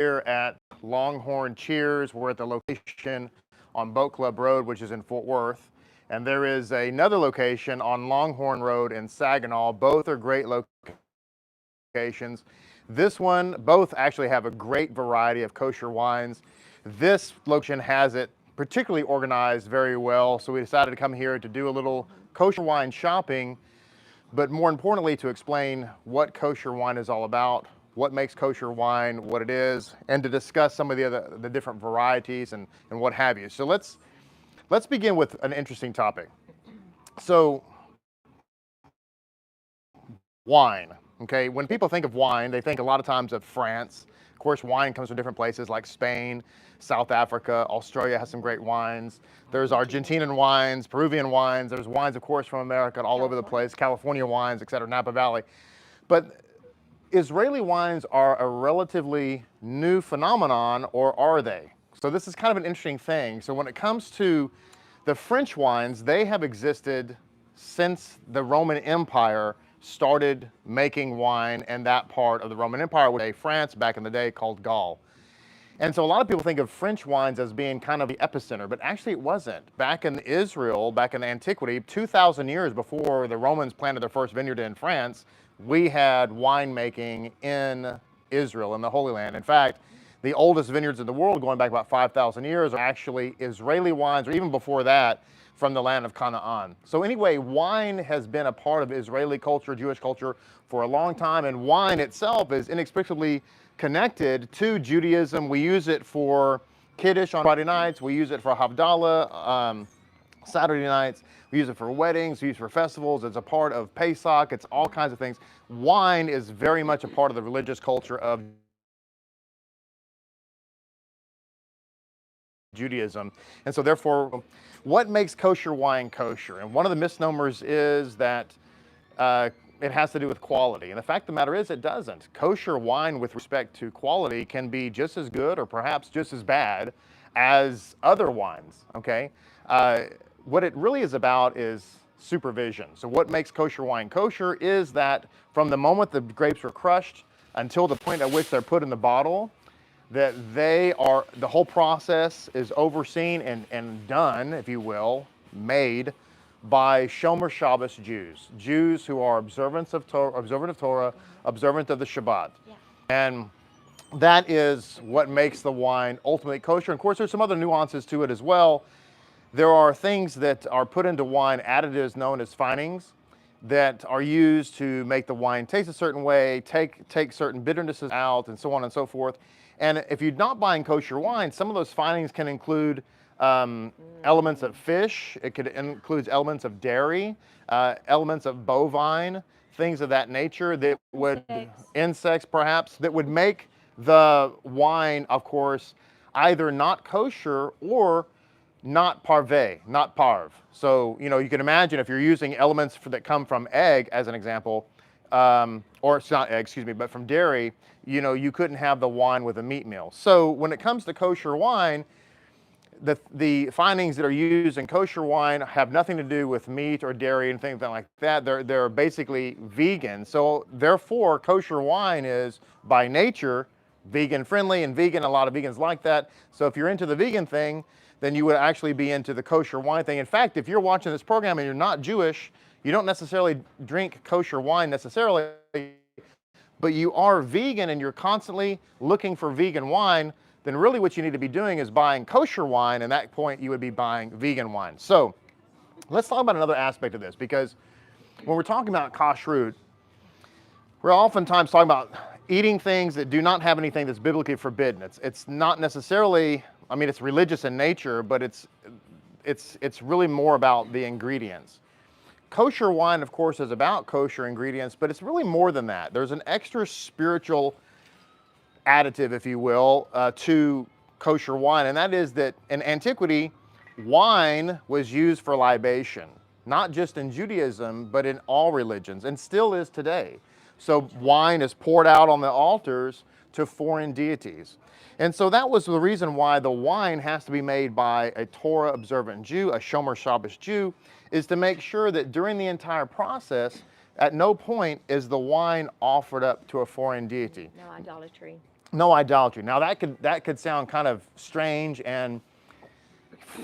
at Longhorn Cheers. We're at the location on Boat Club Road, which is in Fort Worth. And there is another location on Longhorn Road in Saginaw. Both are great locations. This one, both actually have a great variety of kosher wines. This location has it particularly organized very well, so we decided to come here to do a little kosher wine shopping, but more importantly to explain what kosher wine is all about, what makes kosher wine what it is, and to discuss some of the different varieties and what have you. So let's begin with an interesting topic. So wine, okay? When people think of wine, they think a lot of times of France. Of course, wine comes from different places like Spain, South Africa, Australia has some great wines. There's Argentinian wines, Peruvian wines. There's wines, of course, from America and all over the place, California wines, et cetera, Napa Valley. But Israeli wines are a relatively new phenomenon, or are they? So this is kind of an interesting thing. So when it comes to the French wines, they have existed since the Roman Empire started making wine in that part of the Roman Empire, which was France back in the day called Gaul. And so a lot of people think of French wines as being kind of the epicenter, but actually it wasn't. Back in Israel, back in antiquity, 2,000 years before the Romans planted their first vineyard in France, we had winemaking in Israel, in the Holy Land. In fact, the oldest vineyards in the world, going back about 5,000 years, are actually Israeli wines, or even before that, from the land of Canaan. So anyway, wine has been a part of Israeli culture, Jewish culture, for a long time, and wine itself is inextricably connected to Judaism. We use it for Kiddush on Friday nights, we use it for Havdalah Saturday nights, we use it for weddings, we use it for festivals, it's a part of Pesach, it's all kinds of things. Wine is very much a part of the religious culture of Judaism. And so therefore, what makes kosher wine kosher? And one of the misnomers is that it has to do with quality. And the fact of the matter is it doesn't. Kosher wine with respect to quality can be just as good or perhaps just as bad as other wines, okay? What it really is about is supervision. So what makes kosher wine kosher is that from the moment the grapes are crushed until the point at which they're put in the bottle, that the whole process is overseen and done, if you will, made by Shomer Shabbos Jews who are observant of Torah, observant of the Shabbat. Yeah. And that is what makes the wine ultimately kosher. And of course, there's some other nuances to it as well. There are things that are put into wine, additives known as finings, that are used to make the wine taste a certain way, take certain bitternesses out, and so on and so forth. And if you're not buying kosher wine, some of those finings can include elements of fish. It could include elements of dairy, elements of bovine, things of that nature that would, insects perhaps, that would make the wine, of course, either not kosher or not parve, not parve. So, you know, you can imagine if you're using elements that come from egg, as an example, or it's not egg, excuse me, but from dairy, you know, you couldn't have the wine with a meat meal. So when it comes to kosher wine, the findings that are used in kosher wine have nothing to do with meat or dairy and things like that. They're basically vegan. So therefore, kosher wine is by nature vegan friendly, and vegan, a lot of vegans like that. So if you're into the vegan thing, then you would actually be into the kosher wine thing. In fact, if you're watching this program and you're not Jewish, you don't necessarily drink kosher wine necessarily, but you are vegan and you're constantly looking for vegan wine, then really what you need to be doing is buying kosher wine, and at that point you would be buying vegan wine. So let's talk about another aspect of this, because when we're talking about kashrut, we're oftentimes talking about eating things that do not have anything that's biblically forbidden. It's not necessarily, I mean, it's religious in nature, but it's really more about the ingredients. Kosher wine, of course, is about kosher ingredients, but it's really more than that. There's an extra spiritual additive, if you will, to kosher wine, and that is that in antiquity, wine was used for libation, not just in Judaism, but in all religions, and still is today. So wine is poured out on the altars to foreign deities. And so that was the reason why the wine has to be made by a Torah observant Jew, a Shomer Shabbos Jew, is to make sure that during the entire process, at no point is the wine offered up to a foreign deity. No idolatry. No idolatry. Now that could sound kind of strange and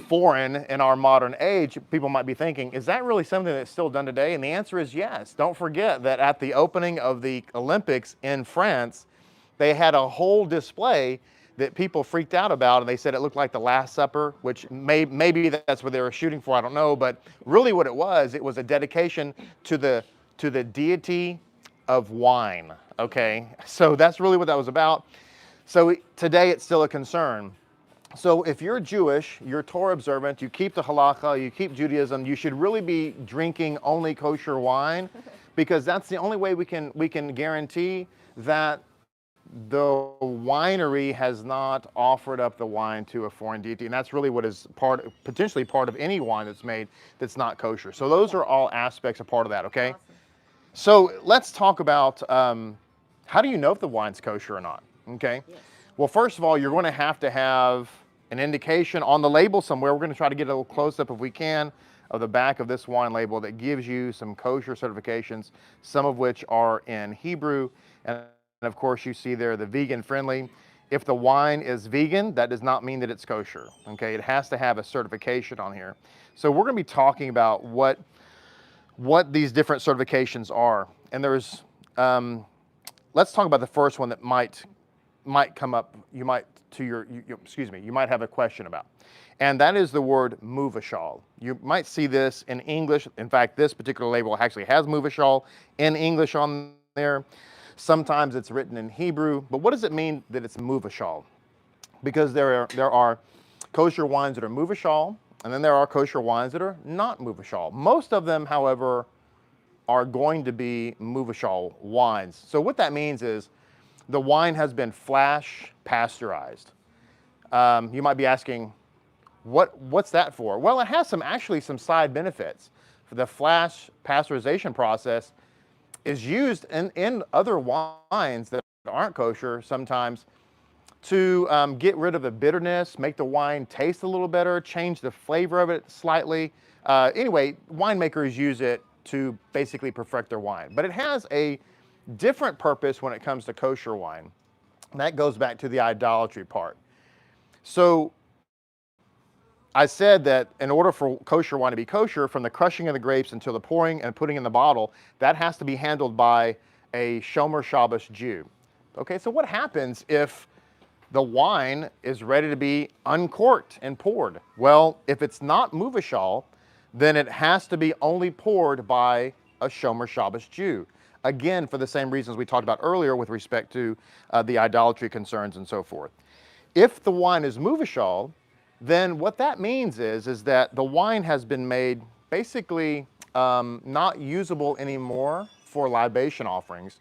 foreign in our modern age. People might be thinking, is that really something that's still done today? And the answer is yes. Don't forget that at the opening of the Olympics in France, they had a whole display that people freaked out about, and they said it looked like the Last Supper, which maybe that's what they were shooting for, I don't know, but really what it was a dedication to the deity of wine, okay? So that's really what that was about. So today it's still a concern. So if you're Jewish, you're Torah observant, you keep the halakha, you keep Judaism, you should really be drinking only kosher wine, because that's the only way we can guarantee that the winery has not offered up the wine to a foreign deity. And that's really what is potentially part of any wine that's made that's not kosher. So those are all aspects of part of that, okay? Awesome. So let's talk about how do you know if the wine's kosher or not, okay? Yes. Well, first of all, you're going to have an indication on the label somewhere. We're going to try to get a little close-up if we can of the back of this wine label that gives you some kosher certifications, some of which are in Hebrew. And of course, you see there the vegan friendly. If the wine is vegan, that does not mean that it's kosher, okay? It has to have a certification on here. So we're going to be talking about what these different certifications are. And there's, let's talk about the first one that might come up, you might have a question about. And that is the word muvashal. You might see this in English. In fact, this particular label actually has muvashal in English on there. Sometimes it's written in Hebrew, but what does it mean that it's muvashal? Because there are kosher wines that are muvashal, and then there are kosher wines that are not muvashal. Most of them, however, are going to be muvashal wines. So what that means is the wine has been flash pasteurized. You might be asking, what's that for? Well, it has actually some side benefits. For the flash pasteurization process is used in other wines that aren't kosher sometimes to get rid of the bitterness, make the wine taste a little better, change the flavor of it slightly. Anyway, winemakers use it to basically perfect their wine. But it has a different purpose when it comes to kosher wine. And that goes back to the idolatry part. So I said that in order for kosher wine to be kosher, from the crushing of the grapes until the pouring and putting in the bottle, that has to be handled by a Shomer Shabbos Jew. Okay, so what happens if the wine is ready to be uncorked and poured? Well, if it's not muvashal, then it has to be only poured by a Shomer Shabbos Jew. Again, for the same reasons we talked about earlier with respect to the idolatry concerns and so forth. If the wine is muvashal, then what that means is that the wine has been made basically not usable anymore for libation offerings,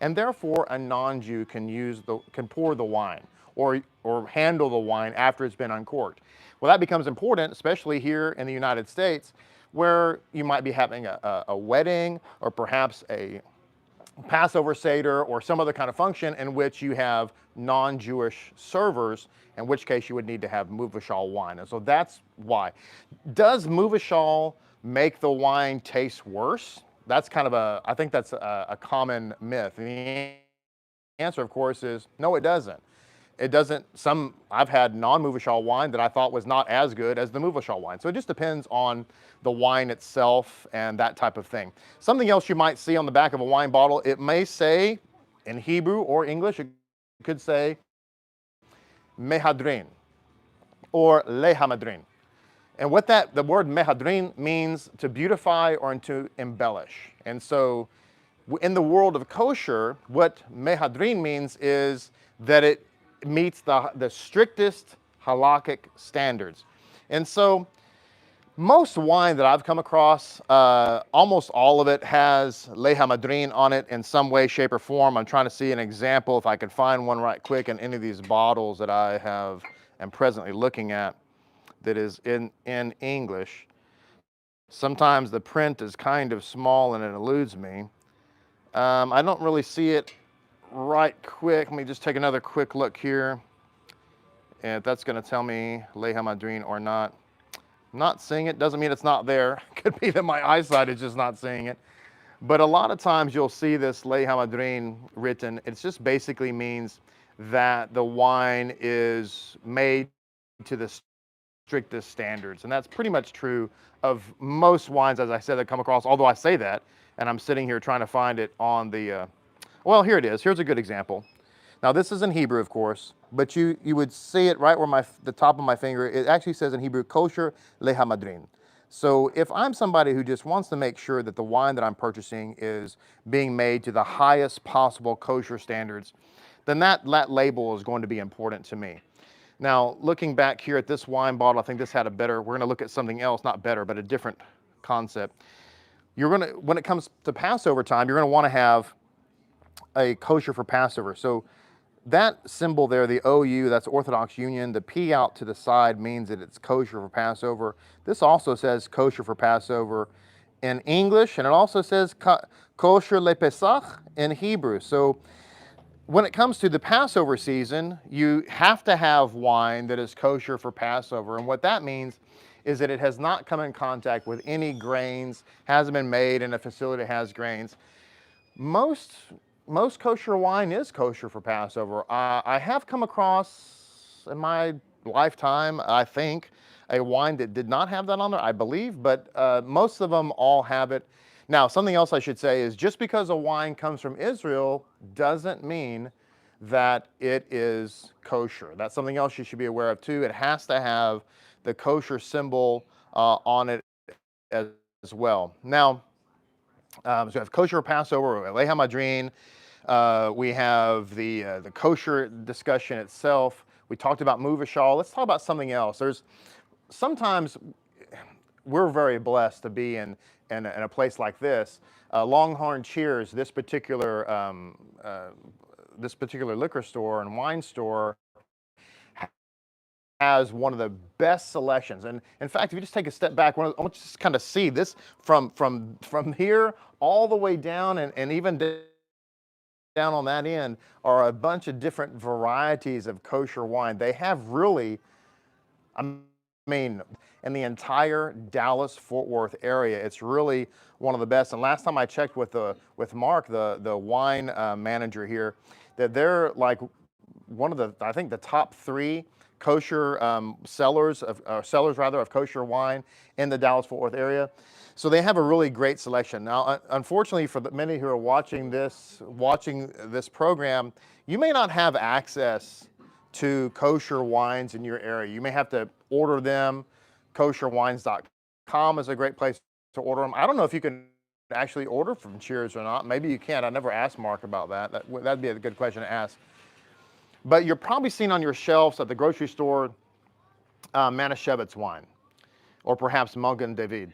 and therefore a non-Jew can pour the wine or handle the wine after it's been uncorked. Well, that becomes important, especially here in the United States, where you might be having a wedding or perhaps a Passover Seder or some other kind of function in which you have non-Jewish servers, in which case you would need to have muvashal wine. And so that's why. Does muvashal make the wine taste worse? That's kind of I think that's a common myth. And the answer, of course, is no, it doesn't. It doesn't. I've had non-muvashal wine that I thought was not as good as the muvashal wine. So it just depends on the wine itself and that type of thing. Something else you might see on the back of a wine bottle, it may say in Hebrew or English, it could say mehadrin or lehamadrin. And what the word mehadrin means to beautify or to embellish. And so in the world of kosher, what mehadrin means is that it meets the strictest halakhic standards. And so most wine that I've come across, almost all of it has lehamadrin on it in some way, shape, or form. I'm trying to see an example if I could find one right quick in any of these bottles that I am presently looking at that is in English. Sometimes the print is kind of small and it eludes me. I don't really see it right quick. Let me just take another quick look here. And if that's going to tell me lehamadrin or not. Not seeing it doesn't mean it's not there. Could be that my eyesight is just not seeing it. But a lot of times you'll see this lehamadrin written. It just basically means that the wine is made to the strictest standards. And that's pretty much true of most wines, as I said, that come across, although I say that, and I'm sitting here trying to find it on the, well, here it is. Here's a good example. Now, this is in Hebrew, of course, but you would see it right where the top of my finger. It actually says in Hebrew, kosher lehamadrin. So if I'm somebody who just wants to make sure that the wine that I'm purchasing is being made to the highest possible kosher standards, then that label is going to be important to me. Now, looking back here at this wine bottle, I think this had a better, we're gonna look at something else, not better, but a different concept. When it comes to Passover time, you're gonna wanna have a kosher for Passover. So that symbol there, the OU, that's Orthodox Union, the P out to the side means that it's kosher for Passover. This also says kosher for Passover in English, and it also says kosher le Pesach in Hebrew. So when it comes to the Passover season, you have to have wine that is kosher for Passover. And what that means is that it has not come in contact with any grains, hasn't been made in a facility that has grains. Most kosher wine is kosher for Passover. I have come across in my lifetime, I think, a wine that did not have that on there, I believe, but most of them all have it. Now, something else I should say is just because a wine comes from Israel doesn't mean that it is kosher. That's something else you should be aware of too. It has to have the kosher symbol on it as well. Now, so we have kosher Passover, Leha Madrin. We have the kosher discussion itself. We talked about Muvashal. Let's talk about something else. Sometimes we're very blessed to be in a place like this. Longhorn Cheers, this particular liquor store and wine store has one of the best selections. And in fact, if you just take a step back, I want you to just kind of see this from here all the way down and even down on that end are a bunch of different varieties of kosher wine. They have really, I mean, in the entire Dallas-Fort Worth area, it's really one of the best. And last time I checked with Mark, the wine manager here, that they're like one of the, I think the top 3 kosher sellers of kosher wine in the Dallas-Fort Worth area. So they have a really great selection. Now, unfortunately, for the many who are watching this program, you may not have access to kosher wines in your area. You may have to order them. Kosherwines.com is a great place to order them. I don't know if you can actually order from Cheers or not. Maybe you can. I never asked Mark about that. That'd be a good question to ask. But you're probably seeing on your shelves at the grocery store Manischewitz wine, or perhaps Magen David.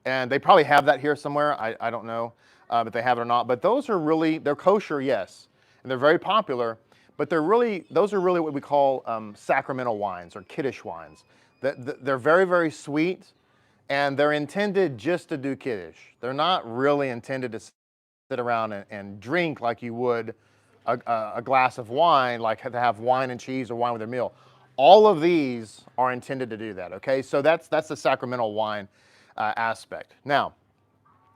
And they probably have that here somewhere. I don't know if they have it or not. But those are really, they're kosher, yes. And they're very popular. But those are really what we call sacramental wines or Kiddush wines. They're very, very sweet. And they're intended just to do Kiddush. They're not really intended to sit around and drink like you would a glass of wine, like to have wine and cheese or wine with a meal. All of these are intended to do that, okay? So that's the sacramental wine aspect. Now,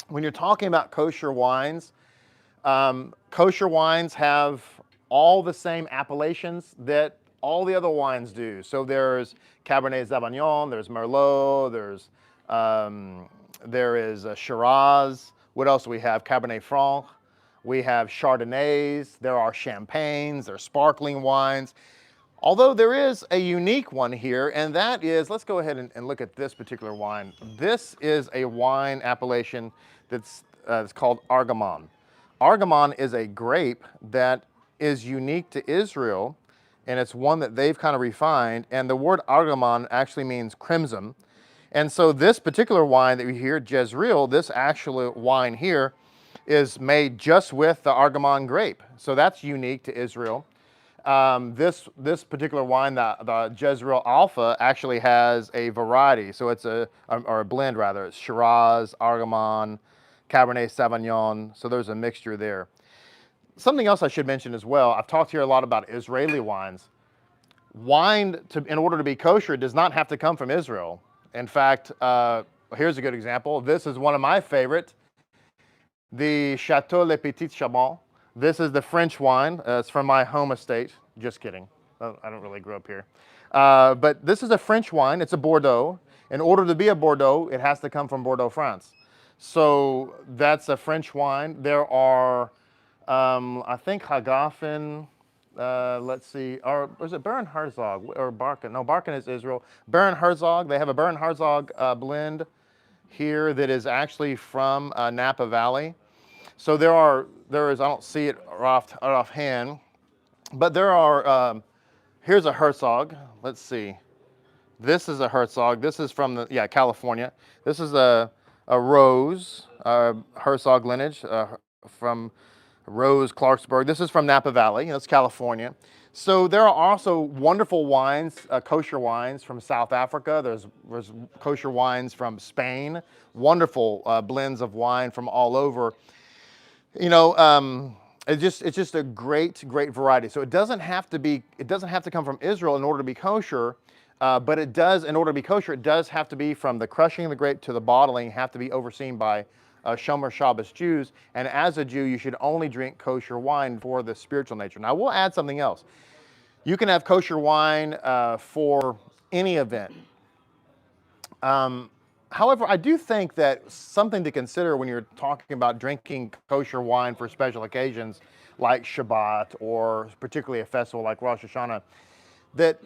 when you're talking about kosher wines have all the same appellations that all the other wines do. So there's Cabernet Sauvignon, there's Merlot, there is Shiraz. What else do we have? Cabernet Franc. We have Chardonnays. There are champagnes. There are sparkling wines. Although there is a unique one here, and that is, let's go ahead and look at this particular wine. This is a wine appellation that's called Argamon. Argamon is a grape that is unique to Israel, and it's one that they've kind of refined. And the word Argamon actually means crimson. And so this particular wine that we hear, Jezreel, this actual wine here is made just with the Argamon grape. So that's unique to Israel. This particular wine, the Jezreel Alpha, actually has a variety. So it's a blend rather. It's Shiraz, Argamon, Cabernet Sauvignon. So there's a mixture there. Something else I should mention as well. I've talked here a lot about Israeli wines. Wine, in order to be kosher, does not have to come from Israel. In fact, here's a good example. This is one of my favorite, the Chateau Le Petit Chabon. This is the French wine. It's from my home estate Just kidding. I don't really grow up here. But this is a French wine. It's a Bordeaux. In order to be a Bordeaux, it has to come from Bordeaux, France. So that's a French wine. There are, I think, Hagafen, let's see, or was it Baron Herzog or Barkin? No, Barkin is Israel. Baron Herzog, they have a Baron Herzog blend here that is actually from Napa Valley. So there is, I don't see it offhand, but there are, here's a Herzog. Let's see. This is a Herzog. This is from California. This is a Rose Herzog lineage from Rose Clarksburg. This is from Napa Valley. That's California. So there are also wonderful wines, kosher wines from South Africa. There's kosher wines from Spain. Wonderful blends of wine from all over. It's just a great variety. So it doesn't have to come from Israel in order to be kosher, but it does, in order to be kosher, it does have to be from the crushing of the grape to the bottling, have to be overseen by Shomer Shabbos Jews. And as a Jew, you should only drink kosher wine for the spiritual nature. Now we'll add something else. You can have kosher wine for any event. However, I do think that something to consider when you're talking about drinking kosher wine for special occasions like Shabbat or particularly a festival like Rosh Hashanah, that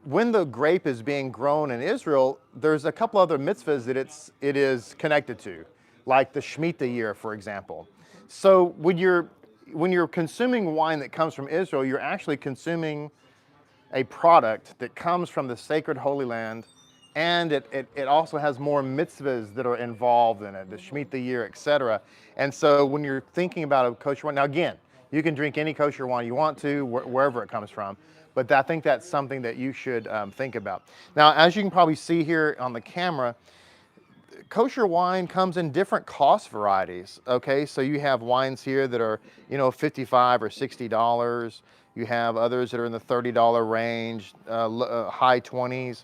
when the grape is being grown in Israel, there's a couple other mitzvahs that it is connected to, like the Shemitah year, for example. So when you're consuming wine that comes from Israel, you're actually consuming a product that comes from the sacred Holy Land. And it also has more mitzvahs that are involved in it, the Shemitah year, etc. And so when you're thinking about a kosher wine, now again, you can drink any kosher wine you want to, wherever it comes from. But I think that's something that you should think about. Now, as you can probably see here on the camera, kosher wine comes in different cost varieties. Okay, so you have wines here that are, $55 or $60. You have others that are in the $30 range, high 20s.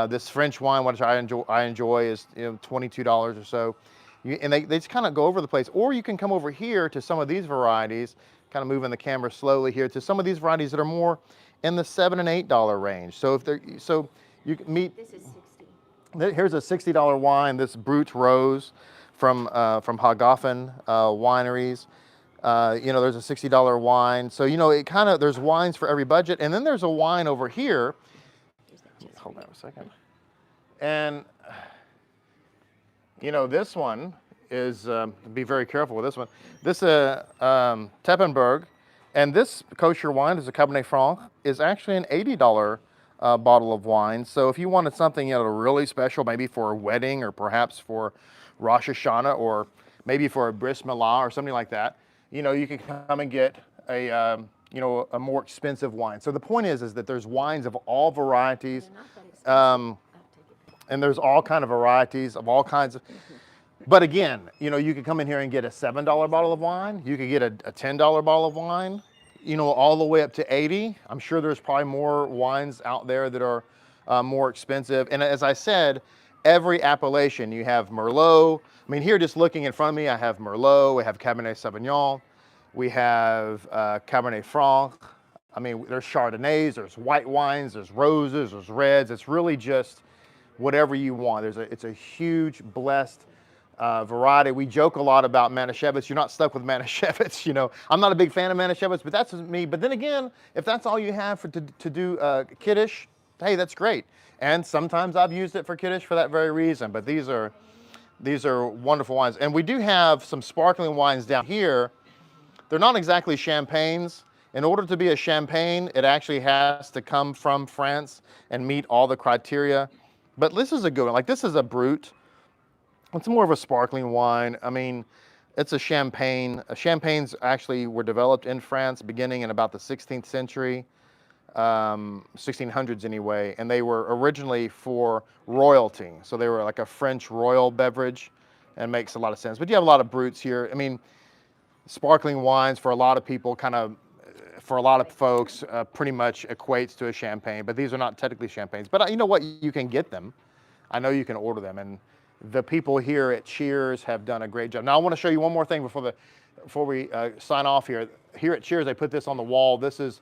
This French wine, which I enjoy, is $22 or so. And they just kind of go over the place. Or you can come over here to some of these varieties, kind of moving the camera slowly here, to some of these varieties that are more in the $7 and $8 range. So you can meet. This is 60. Here's a $60 wine, this Brut Rose from Hagafen wineries. There's a $60 wine. So, there's wines for every budget. And then there's a wine over here. Hold on a second. And, this one is, be very careful with this one. This Teppenberg, and this kosher wine is a Cabernet Franc, is actually an $80 bottle of wine. So if you wanted something, really special, maybe for a wedding or perhaps for Rosh Hashanah or maybe for a bris milah or something like that, you can come and get a more expensive wine. So the point is that there's wines of all varieties, and there's all kind of varieties of all kinds of. But again, you could come in here and get a $7 bottle of wine. You could get a $10 bottle of wine, all the way up to $80. I'm sure there's probably more wines out there that are more expensive. And as I said, every appellation, you have Merlot. I mean, here just looking in front of me, I have Merlot, we have Cabernet Sauvignon. We have Cabernet Franc. I mean, there's Chardonnays, there's white wines, there's roses, there's reds. It's really just whatever you want. It's a huge, blessed variety. We joke a lot about Manischewitz. You're not stuck with Manischewitz. I'm not a big fan of Manischewitz, but that's me. But then again, if that's all you have to do Kiddush, hey, that's great. And sometimes I've used it for Kiddush for that very reason. But these are wonderful wines. And we do have some sparkling wines down here. They're not exactly champagnes. In order to be a champagne, it actually has to come from France and meet all the criteria. But this is a good one. Like, this is a Brut. It's more of a sparkling wine. I mean, it's a champagne. Champagnes actually were developed in France beginning in about the 16th century, 1600s anyway, and they were originally for royalty. So they were like a French royal beverage, and makes a lot of sense. But you have a lot of Bruts here. I mean, sparkling wines for a lot of people for a lot of folks pretty much equates to a champagne, but these are not technically champagnes. But you know what? You can get them. I know you can order them, and the people here at Cheers have done a great job. Now I want to show you one more thing before we sign off here. Here at Cheers, they put this on the wall. This is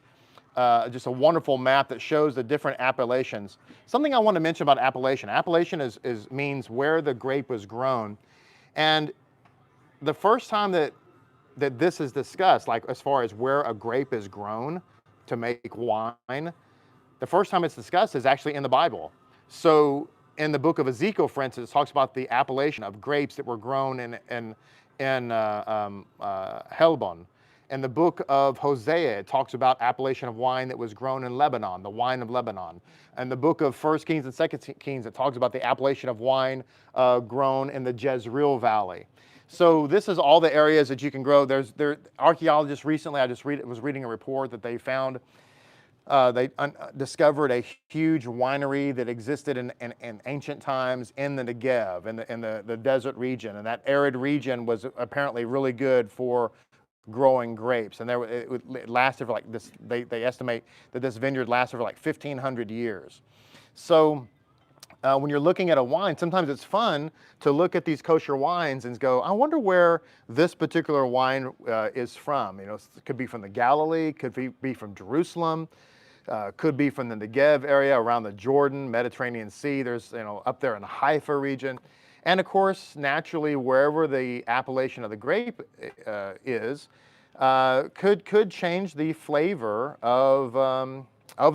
just a wonderful map that shows the different appellations. Something I want to mention about appellation. Appellation means where the grape was grown. And the first time that this is discussed, like as far as where a grape is grown to make wine, the first time it's discussed is actually in the Bible. So in the book of Ezekiel, for instance, it talks about the appellation of grapes that were grown in Helbon. In the book of Hosea, it talks about appellation of wine that was grown in Lebanon, the wine of Lebanon. In the book of 1 Kings and 2 Kings, it talks about the appellation of wine grown in the Jezreel Valley. So this is all the areas that you can grow. Archaeologists recently, was reading a report that they found, they discovered a huge winery that existed in ancient times in the Negev, in the desert region. And that arid region was apparently really good for growing grapes. And it lasted for like this, they estimate that this vineyard lasted for like 1,500 years. So when you're looking at a wine, sometimes it's fun to look at these kosher wines and go, I wonder where this particular wine is from. You know, it could be from the Galilee, could be from Jerusalem, could be from the Negev area around the Jordan, Mediterranean Sea. There's, up there in the Haifa region. And of course, naturally, wherever the appellation of the grape is, could change the flavor of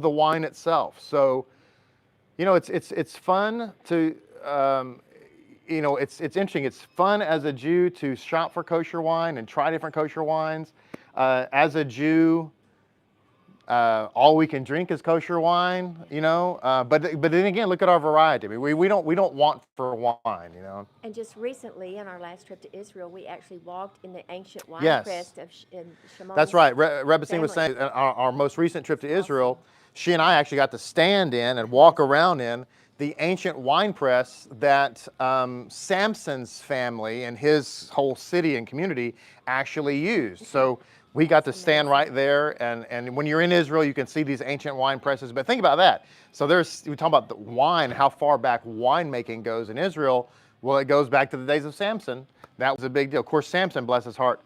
the wine itself. So, it's fun to, it's interesting. It's fun as a Jew to shop for kosher wine and try different kosher wines. As a Jew, all we can drink is kosher wine, but then again, look at our variety. I mean, we don't want for wine, And just recently, in our last trip to Israel, we actually walked in the ancient wine press of Shimon's. That's right. Rabbi Singer was saying our most recent trip to Israel, she and I actually got to stand in and walk around in the ancient wine press that Samson's family and his whole city and community actually used. So we got to stand right there, and when you're in Israel, you can see these ancient wine presses. But think about that. So we talk about the wine, how far back winemaking goes in Israel. Well, it goes back to the days of Samson. That was a big deal. Of course, Samson, bless his heart,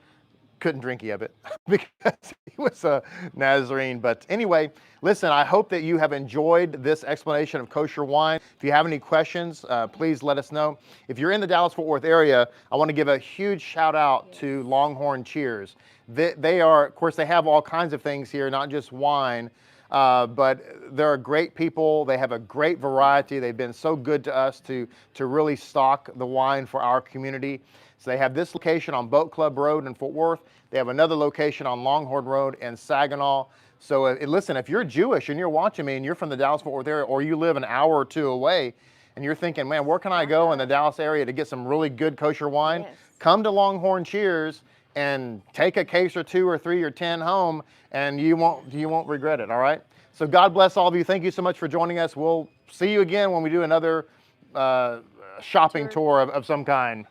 couldn't drink any of it because he was a Nazarene. But anyway, listen, I hope that you have enjoyed this explanation of kosher wine. If you have any questions, please let us know. If you're in the Dallas-Fort Worth area, I want to give a huge shout out to Longhorn Cheers. They are, of course, they have all kinds of things here, not just wine, but they're great people. They have a great variety. They've been so good to us to really stock the wine for our community. So they have this location on Boat Club Road in Fort Worth. They have another location on Longhorn Road in Saginaw. So listen, if you're Jewish and you're watching me and you're from the Dallas-Fort Worth area, or you live an hour or two away and you're thinking, man, where can I go in the Dallas area to get some really good kosher wine? Yes. Come to Longhorn Cheers and take a case or 2 or 3 or 10 home, and you won't regret it, all right? So God bless all of you. Thank you so much for joining us. We'll see you again when we do another shopping tour of some kind.